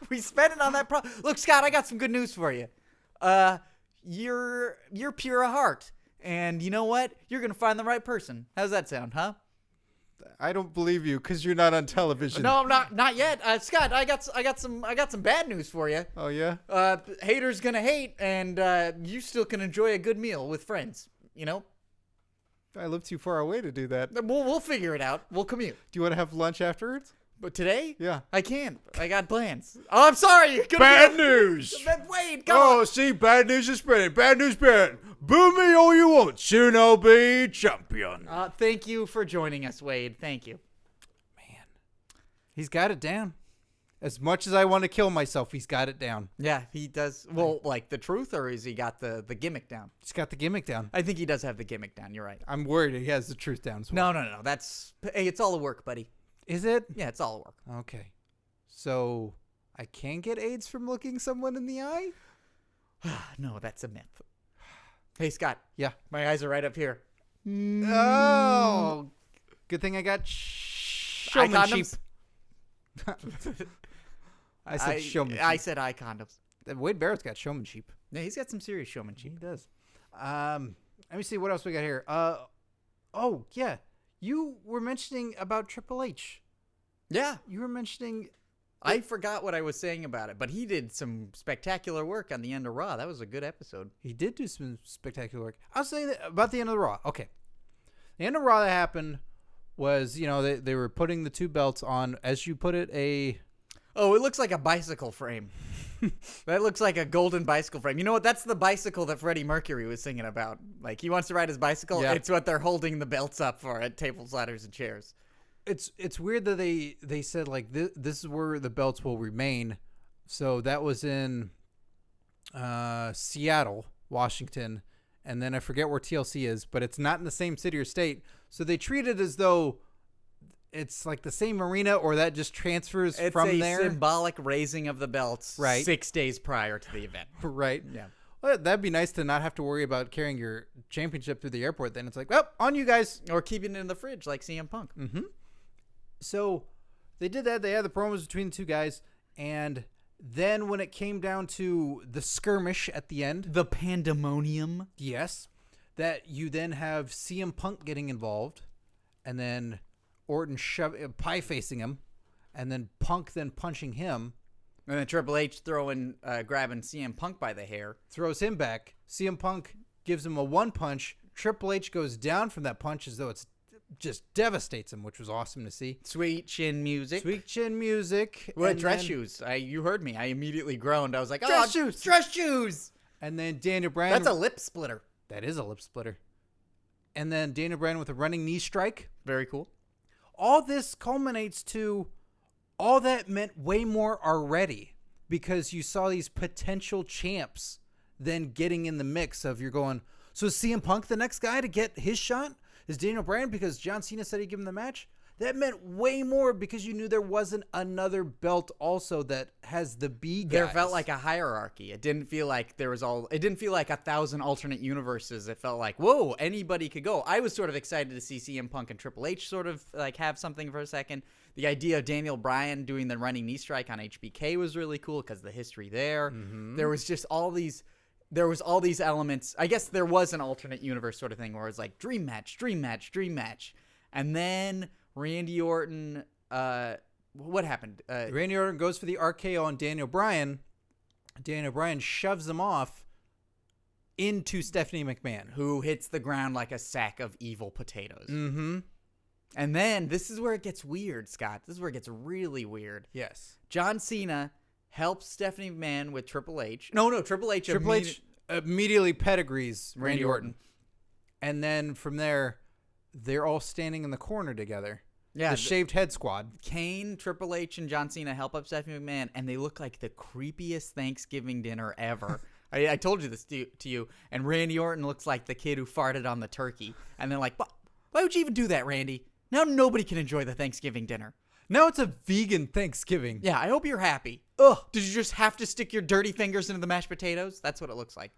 We spent it on that prop. Look, Scott, I got some good news for you. You're pure of heart, and you know what? You're gonna find the right person. How's that sound, huh? I don't believe you because you're not on television. No, I'm not yet. Scott, I got some bad news for you. Oh yeah. Haters gonna hate, and you still can enjoy a good meal with friends. You know. I live too far away to do that. We'll figure it out. We'll commute. Do you want to have lunch afterwards? But today? Yeah. I can't. I got plans. Oh, I'm sorry. Bad news. Wait, come on. Oh, see, bad news is spreading. Bad news spreading. Boo me all you want. Soon I'll be champion. Thank you for joining us, Wade. Thank you. Man, he's got it down. As much as I want to kill myself, he's got it down. Yeah, he does. Well, like the truth, or has he got the gimmick down? He's got the gimmick down. I think he does have the gimmick down. You're right. I'm worried he has the truth down as well. No. Hey, it's all a work, buddy. Is it? Yeah, it's all a work. Okay. So I can get AIDS from looking someone in the eye? No, that's a myth. Hey, Scott. Yeah. My eyes are right up here. Oh. Good thing I got Showmansheep. I said Showmansheep. I said eye condoms. Wade Barrett's got Showmansheep. Yeah, he's got some serious showmanship. He does. Let me see what else we got here. Oh, yeah. You were mentioning about Triple H. Yeah. You were mentioning... I forgot what I was saying about it, but he did some spectacular work on the end of Raw. That was a good episode. He did do some spectacular work. I'll say that about the end of the Raw. Okay. The end of Raw that happened was, they were putting the two belts on, as you put it, Oh, it looks like a bicycle frame. That looks like a golden bicycle frame. You know what? That's the bicycle that Freddie Mercury was singing about. Like, he wants to ride his bicycle. Yeah. It's what they're holding the belts up for at tables, ladders, and chairs. It's weird that they said, like, this is where the belts will remain. So that was in Seattle, Washington. And then I forget where TLC is, but it's not in the same city or state. So they treat it as though it's like the same arena, or that just transfers from there. It's a symbolic raising of the belts Right. 6 days prior to the event. Right. Yeah. Well, that'd be nice to not have to worry about carrying your championship through the airport. Then it's like, well, on you guys. Or keeping it in the fridge like CM Punk. Mm-hmm. So they did that. They had the promos between the two guys. And then when it came down to the skirmish at the end. The pandemonium. Yes. That you then have CM Punk getting involved. And then Orton pie facing him. And then Punk then punching him. And then Triple H grabbing CM Punk by the hair. Throws him back. CM Punk gives him a one punch. Triple H goes down from that punch as though it's just devastates him, which was awesome to see. Sweet chin music. Sweet chin music. What, and dress then- shoes? You heard me. I immediately groaned. I was like, Dress shoes. Dress shoes. And then Daniel Bryan. That's a lip splitter. That is a lip splitter. And then Daniel Bryan with a running knee strike. Very cool. All this culminates to all that meant way more already, because you saw these potential champs then getting in the mix of, you're going, so is CM Punk the next guy to get his shot? Is Daniel Bryan because John Cena said he'd give him the match? That meant way more because you knew there wasn't another belt also that has the B guys. There felt like a hierarchy. It didn't feel like it didn't feel like 1,000 alternate universes. It felt like, whoa, anybody could go. I was sort of excited to see CM Punk and Triple H sort of like have something for a second. The idea of Daniel Bryan doing the running knee strike on HBK was really cool because the history there. Mm-hmm. There was just all these elements. I guess there was an alternate universe sort of thing where it was like dream match. And then Randy Orton, what happened? Randy Orton goes for the RKO on Daniel Bryan. Daniel Bryan shoves him off into Stephanie McMahon, who hits the ground like a sack of evil potatoes. Mm-hmm. And then this is where it gets weird, Scott. This is where it gets really weird. Yes. John Cena helps Stephanie McMahon with Triple H. No, Triple H. Triple H immediately pedigrees Randy Orton. And then from there, they're all standing in the corner together. Yeah, the shaved head squad. Kane, Triple H, and John Cena help up Stephanie McMahon, and they look like the creepiest Thanksgiving dinner ever. I told you this to you. And Randy Orton looks like the kid who farted on the turkey. And they're like, why would you even do that, Randy? Now nobody can enjoy the Thanksgiving dinner. Now it's a vegan Thanksgiving. Yeah, I hope you're happy. Ugh. Did you just have to stick your dirty fingers into the mashed potatoes? That's what it looks like.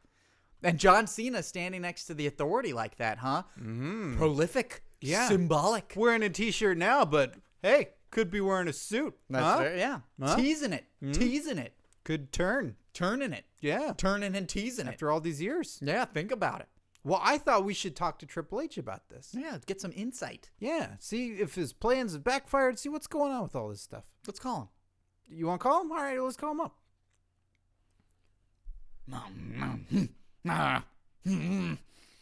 And John Cena standing next to the Authority like that, huh? Mm-hmm. Prolific. Yeah. Symbolic. Wearing a t-shirt now, but hey, could be wearing a suit. That's fair, yeah. Huh? Teasing it. Teasing it. Could turn. Turning it. Yeah. Turning and teasing it. After all these years. Yeah, think about it. Well, I thought we should talk to Triple H about this. Yeah, get some insight. Yeah, see if his plans have backfired. See what's going on with all this stuff. Let's call him. You want to call him? All right, let's call him up.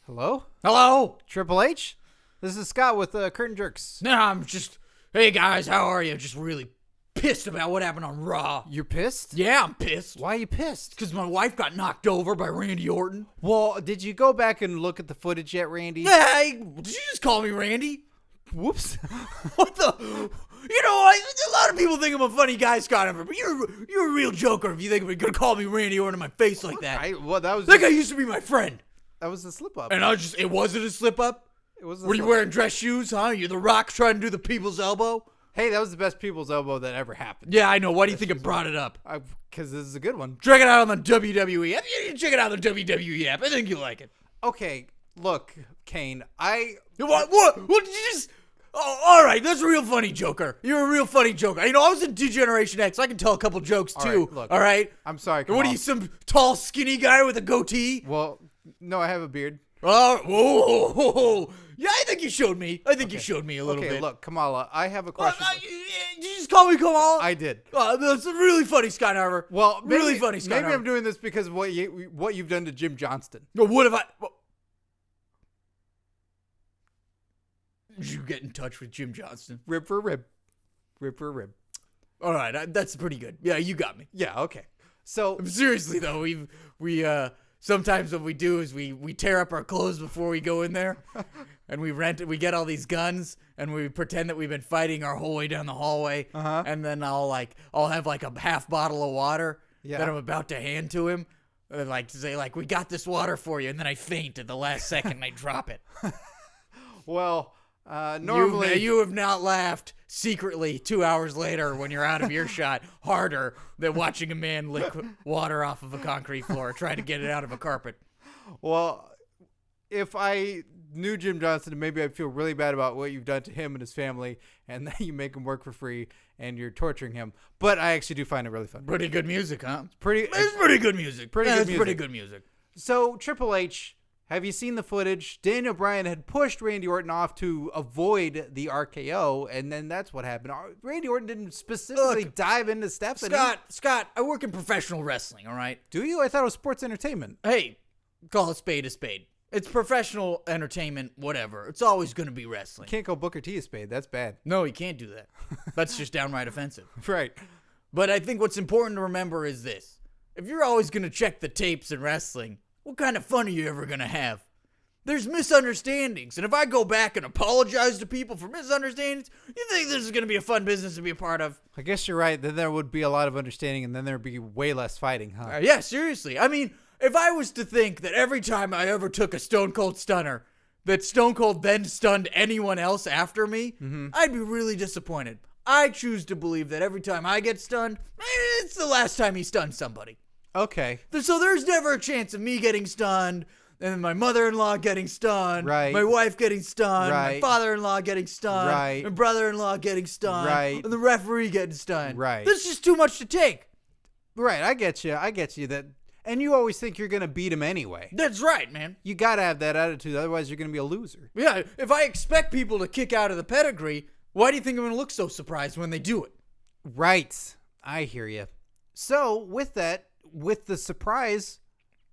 Hello? Hello? Triple H? This is Scott with Curtain Jerks. No, I'm just, hey guys, how are you? Just really pissed about what happened on Raw. You're pissed? Yeah, I'm pissed. Why are you pissed? Because my wife got knocked over by Randy Orton. Well, did you go back and look at the footage yet, Randy? Hey, did you just call me Randy? Whoops. What the? You know, a lot of people think I'm a funny guy, Scott, but you're a real joker if you think you're going to call me Randy Orton in my face like that. Well, that was that guy used to be my friend. That was a slip up. And it wasn't a slip up? It was. Were you wearing dress shoes, huh? You're the Rock trying to do the people's elbow? Hey, that was the best people's elbow that ever happened. Yeah, I know. Why do you think I brought it up? Because this is a good one. Check it out on the WWE app. You check it out on the WWE app. I think you like it. Okay, look, Kane, What did you just... Oh, all right, that's a real funny joker. You're a real funny joker. You know, I was in Degeneration X. I can tell a couple jokes, too. Look, all right? I'm sorry, What are you, some tall, skinny guy with a goatee? Well, no, I have a beard. Oh, whoa. Yeah, I think you showed me. You showed me a little bit. Okay, look, Kamala, I have a question. Did you just call me Kamala? I did. That's really funny, Scott Narver. Well, really funny, Scott Maybe Narver. I'm doing this because of what you've done to Jim Johnston. What have I... Did you get in touch with Jim Johnston? Rib for rib. Rib for rib. All right, that's pretty good. Yeah, you got me. Yeah, okay. So seriously though, we sometimes what we do is we tear up our clothes before we go in there, and we get all these guns and we pretend that we've been fighting our whole way down the hallway, and then I'll have like a half bottle of water that I'm about to hand to him, and like to say like we got this water for you, and then I faint at the last second and I drop it. Well. Normally, you have not laughed secretly 2 hours later when you're out of earshot harder than watching a man lick water off of a concrete floor trying to get it out of a carpet. Well, if I knew Jim Johnston, maybe I'd feel really bad about what you've done to him and his family, and that you make him work for free and you're torturing him. But I actually do find it really funny. Pretty good music, huh? It's pretty good music. Pretty good music. So Triple H. Have you seen the footage? Daniel Bryan had pushed Randy Orton off to avoid the RKO, and then that's what happened. Randy Orton didn't specifically dive into Stephanie. Scott, I work in professional wrestling, all right? Do you? I thought it was sports entertainment. Hey, call a spade a spade. It's professional entertainment, whatever. It's always going to be wrestling. Can't call Booker T a spade. That's bad. No, you can't do that. That's just downright offensive. Right. But I think what's important to remember is this. If you're always going to check the tapes in wrestling, what kind of fun are you ever going to have? There's misunderstandings. And if I go back and apologize to people for misunderstandings, you think this is going to be a fun business to be a part of? I guess you're right. Then there would be a lot of understanding, and then there would be way less fighting, huh? Yeah, seriously. I mean, if I was to think that every time I ever took a Stone Cold Stunner, that Stone Cold then stunned anyone else after me, I'd be really disappointed. I choose to believe that every time I get stunned, it's the last time he stunned somebody. Okay. So there's never a chance of me getting stunned, and my mother-in-law getting stunned, right. My wife getting stunned, right. My father-in-law getting stunned, right. My brother-in-law getting stunned, right. And the referee getting stunned. Right. This is just too much to take. Right, I get you. That, and you always think you're going to beat him anyway. That's right, man. You got to have that attitude, otherwise you're going to be a loser. Yeah, if I expect people to kick out of the pedigree, why do you think I'm going to look so surprised when they do it? Right. I hear you. So, with that, with the surprise,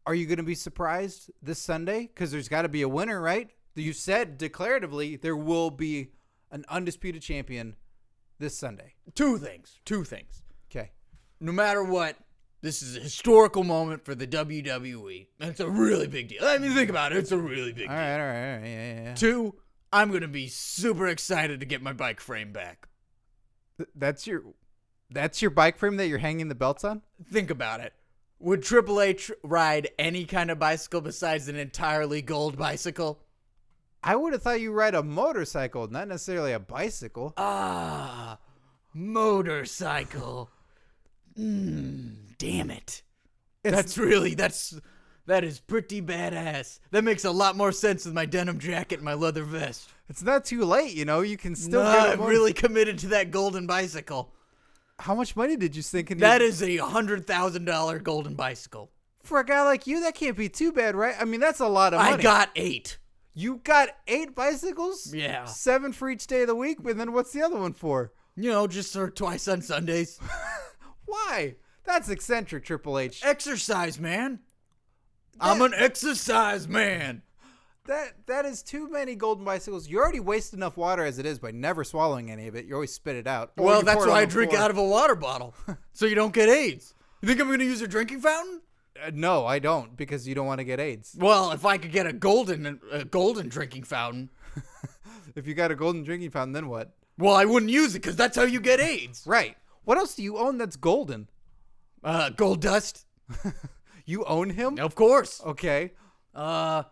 are you going to be surprised this Sunday? Because there's got to be a winner, right? You said declaratively there will be an undisputed champion this Sunday. Two things. Okay. No matter what, this is a historical moment for the WWE. And it's a really big deal. I mean, think about it. It's a really big deal. All right. Yeah. Two, I'm going to be super excited to get my bike frame back. That's your bike frame that you're hanging the belts on? Think about it. Would Triple H ride any kind of bicycle besides an entirely gold bicycle? I would have thought you ride a motorcycle, not necessarily a bicycle. Ah, motorcycle. Damn it. That is pretty badass. That makes a lot more sense with my denim jacket and my leather vest. It's not too late, you can still I'm really committed to that golden bicycle. How much money did you sink in? That is a $100,000 golden bicycle. For a guy like you, that can't be too bad, right? I mean, that's a lot of money. I got 8. You got 8 bicycles? Yeah. 7 for each day of the week, but then what's the other one for? You know, just sort of twice on Sundays. Why? That's eccentric, Triple H. Exercise, man. I'm an exercise man. That is too many golden bicycles. You already waste enough water as it is by never swallowing any of it. You always spit it out. Or Well, you that's pour it why on I the drink floor. out of a water bottle, so you don't get AIDS. You think I'm going to use a drinking fountain? No, I don't, because you don't want to get AIDS. Well, if I could get a golden drinking fountain, If you got a golden drinking fountain, then what? well, I wouldn't use it because that's how you get AIDS. Right. What else do you own that's golden? Gold dust, You own him? of course. Okay. Got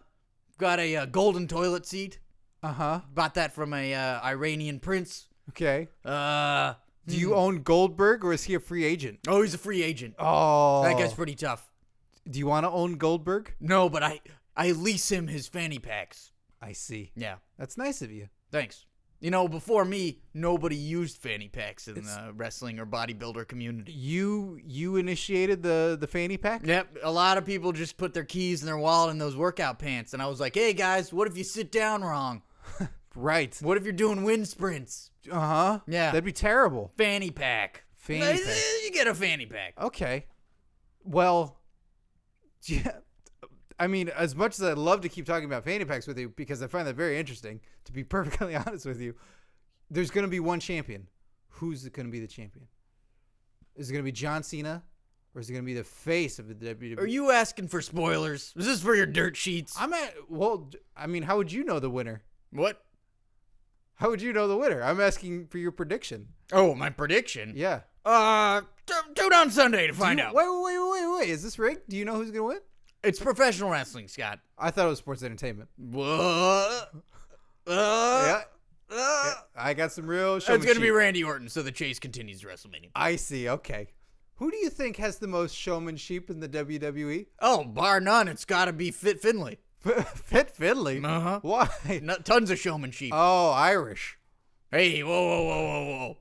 a golden toilet seat. Uh-huh. Bought that from a Iranian prince. Okay. Do you own Goldberg, or is he a free agent? Oh, he's a free agent. Oh. That guy's pretty tough. Do you want to own Goldberg? No, but I lease him his fanny packs. I see. Yeah, That's nice of you. thanks. You know, before me, nobody used fanny packs in the wrestling or bodybuilder community. You initiated the fanny pack? Yep, a lot of people just put their keys in their wallet in those workout pants, and I was like, hey guys, what if you sit down wrong? Right. What if you're doing wind sprints? Uh-huh. Yeah. That'd be terrible. Fanny pack. Fanny Eh, pack. You get a fanny pack. Okay. Well, yeah. I mean, as much as I'd love to keep talking about fanny packs with you, because I find that very interesting, to be perfectly honest with you, there's going to be one champion. Who's going to be the champion? Is it going to be John Cena, or is it going to be the face of the WWE? Are you asking for spoilers? Is this for your dirt sheets? I mean, how would you know the winner? What? How would you know the winner? I'm asking for your prediction. Oh, my prediction? Yeah. Tune on Sunday to find out. Wait. Is this rigged? Do you know who's going to win? It's professional wrestling, Scott. I thought it was sports entertainment. What? Yeah. I got some real It's going to be showmanship. Randy Orton, so the chase continues to WrestleMania. I see. Okay. Who do you think has the most showmanship in the WWE? Oh, bar none, it's got to be Fit Finlay. Fit Finley? Uh-huh. Why? Tons of showmanship. Oh, Irish. Hey, whoa.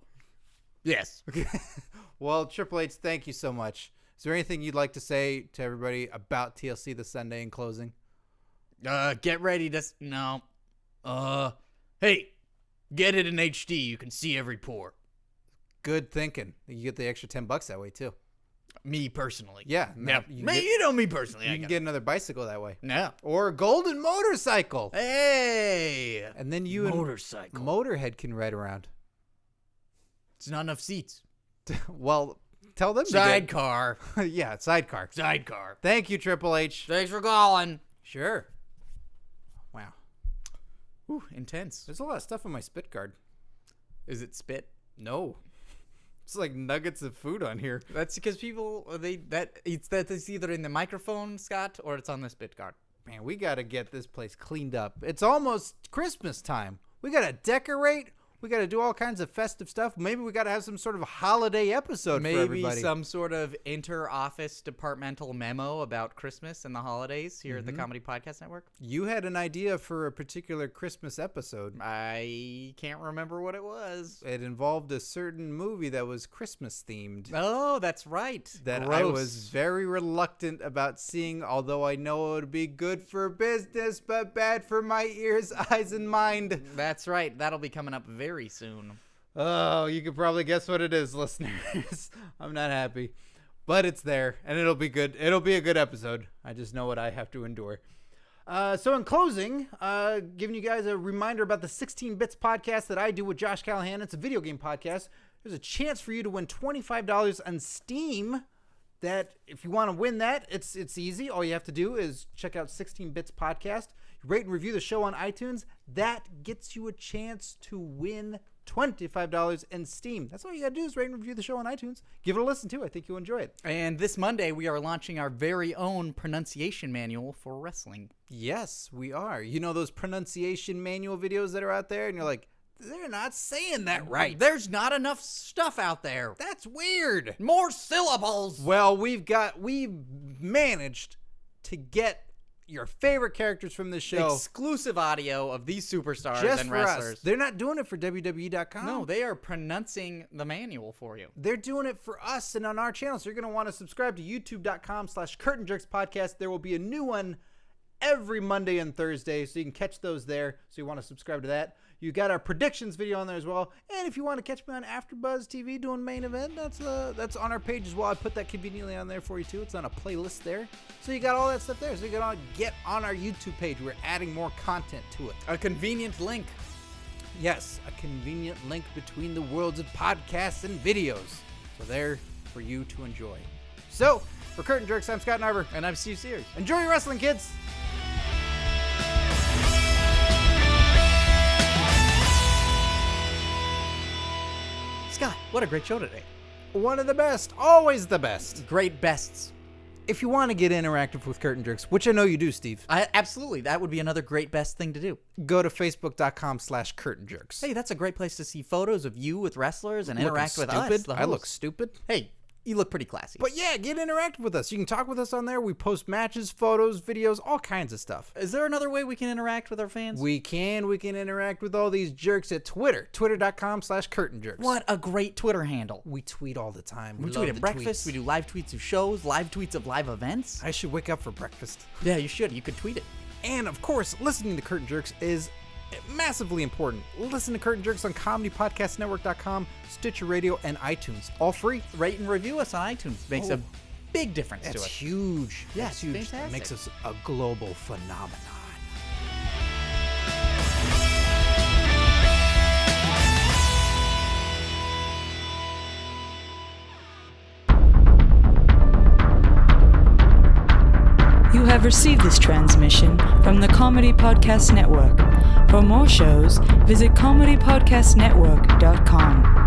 Yes. Well, Triple H, thank you so much. Is there anything you'd like to say to everybody about TLC this Sunday in closing? Get ready to... No. Hey, get it in HD. You can see every pore. Good thinking. You get the extra $10 that way, too. Me personally. Yeah. Yeah. You You know me personally. can get another bicycle that way. No. Or a golden motorcycle. Hey. And then you Motorcycle. and Motorhead can ride around. It's not enough seats. Well, tell them Sidecar. to get... Yeah, sidecar. Sidecar. Thank you, Triple H. Thanks for calling. Sure. Wow. Ooh, intense. There's a lot of stuff on my spit guard. Is it spit? No. It's like nuggets of food on here. That's because people it's either in the microphone, Scott, or it's on the spit guard. Man, we got to get this place cleaned up. It's almost Christmas time. We got to decorate. We got to do all kinds of festive stuff. Maybe we got to have some sort of holiday episode for Maybe everybody. some sort of inter-office departmental memo about Christmas and the holidays here at the Comedy Podcast Network. You had an idea for a particular Christmas episode. I can't remember what it was. It involved a certain movie that was Christmas themed. Oh, that's right. That Gross. I was very reluctant about seeing, although I know it would be good for business, but bad for my ears, eyes, and mind. That's right. That'll be coming up very soon. Oh, you could probably guess what it is, listeners. I'm not happy. But it's there, and it'll be good. It'll be a good episode. I just know what I have to endure. So in closing, giving you guys a reminder about the 16 Bits podcast that I do with Josh Callahan. It's a video game podcast. There's a chance for you to win $25 on Steam. That if you want to win that, it's easy. All you have to do is check out 16 Bits podcast. Rate and review the show on iTunes. That gets you a chance to win $25 in Steam. That's all you got to do is rate and review the show on iTunes. Give it a listen, too. I think you'll enjoy it. And this Monday, we are launching our very own pronunciation manual for wrestling. Yes, we are. You know those pronunciation manual videos that are out there? And you're like, they're not saying that right. There's not enough stuff out there. That's weird. More syllables. Well, we've managed to get your favorite characters from this show. Exclusive audio of these superstars just and for wrestlers. us. They're not doing it for WWE.com. No, they are pronouncing the manual for you. They're doing it for us and on our channel. So you're going to want to subscribe to youtube.com/CurtainJerksPodcast. There will be a new one every Monday and Thursday, so you can catch those there. So you want to subscribe to that. You got our predictions video on there as well. And if you want to catch me on AfterBuzz TV doing main event, that's on our page as well. I put that conveniently on there for you too. It's on a playlist there. So you got all that stuff there. So you got to get on our YouTube page. We're adding more content to it. A convenient link. Yes, a convenient link between the worlds of podcasts and videos. So there for you to enjoy. So for Curtain Jerks, I'm Scott Narver. And I'm Steve Sears. Enjoy your wrestling, kids. Scott, what a great show today. One of the best. Always the best. Great bests. If you want to get interactive with Curtain Jerks, which I know you do, Steve. Absolutely. That would be another great best thing to do. Go to facebook.com/Curtain Jerks. Hey, that's a great place to see photos of you with wrestlers and interact with stupid. us. The I look hosts. stupid. Hey, you look pretty classy. But yeah, get interactive with us. You can talk with us on there. We post matches, photos, videos, all kinds of stuff. Is there another way we can interact with our fans? We can interact with all these jerks at Twitter. Twitter.com/Curtain Jerks. What a great Twitter handle. We tweet all the time. We tweet at breakfast. We do live tweets of shows, live tweets of live events. I should wake up for breakfast. Yeah, you should. You could tweet it. And of course, listening to Curtain Jerks is massively important. Listen to Curtain Jerks on ComedyPodcastNetwork.com, Stitcher Radio, and iTunes. All free. Rate and review us on iTunes. Makes a big difference to That's us. huge. Yeah, That's huge. fantastic. It makes us a global phenomenon. You have received this transmission from the Comedy Podcast Network. For more shows, visit comedypodcastnetwork.com.